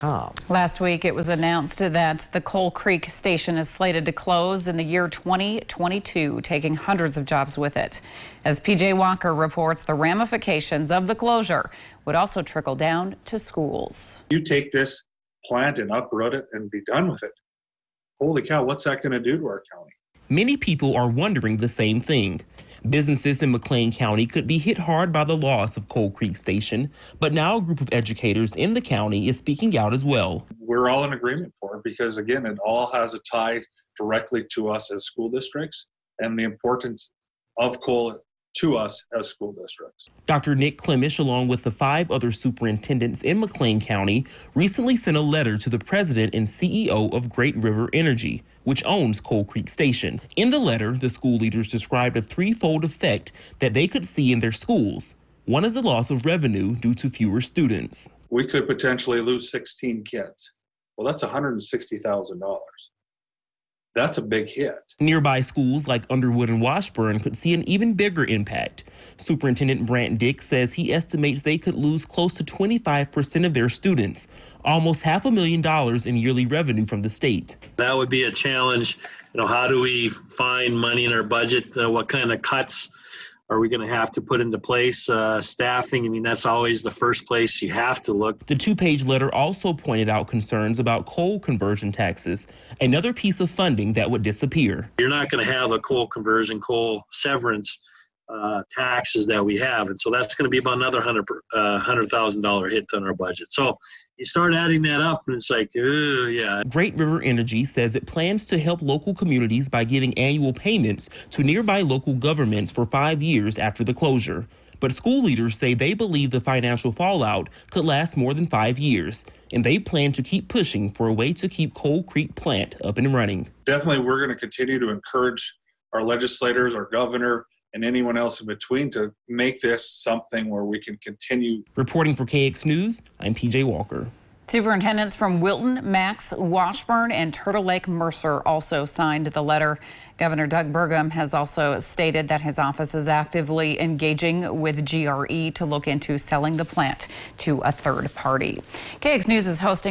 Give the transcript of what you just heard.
Last week, it was announced that the Coal Creek station is slated to close in the year 2022, taking hundreds of jobs with it. As PJ Walker reports, the ramifications of the closure would also trickle down to schools. You take this plant and uproot it and be done with it. Holy cow, what's that going to do to our county? Many people are wondering the same thing. Businesses in McLean County could be hit hard by the loss of Coal Creek Station, but now a group of educators in the county is speaking out as well. We're all in agreement for it because, again, it all has a tie directly to us as school districts and the importance of coal to us as school districts. Dr. Nick Klemish, along with the 5 other superintendents in McLean County, recently sent a letter to the president and CEO of Great River Energy, which owns Coal Creek Station. In the letter, the school leaders described a threefold effect that they could see in their schools. One is the loss of revenue due to fewer students. We could potentially lose 16 kids. Well, that's $160,000. That's a big hit. Nearby schools like Underwood and Washburn could see an even bigger impact. Superintendent Brant Dick says he estimates they could lose close to 25% of their students, almost $500,000 in yearly revenue from the state. That would be a challenge. How do we find money in our budget? What kind of cuts are we going to have to put into place? Staffing, that's always the first place you have to look. The 2-page letter also pointed out concerns about coal conversion taxes, another piece of funding that would disappear. You're not going to have a coal conversion, coal severance taxes that we have. And so that's going to be about another $100,000 hit on our budget. So you start adding that up and it's like, yeah. Great River Energy says it plans to help local communities by giving annual payments to nearby local governments for 5 years after the closure. But school leaders say they believe the financial fallout could last more than 5 years, and they plan to keep pushing for a way to keep Coal Creek plant up and running. Definitely, we're going to continue to encourage our legislators, our governor, and anyone else in between to make this something where we can continue. Reporting for KX News, I'm PJ Walker. Superintendents from Wilton, Max, Washburn, and Turtle Lake Mercer also signed the letter. Governor Doug Burgum has also stated that his office is actively engaging with GRE to look into selling the plant to a third party. KX News is hosting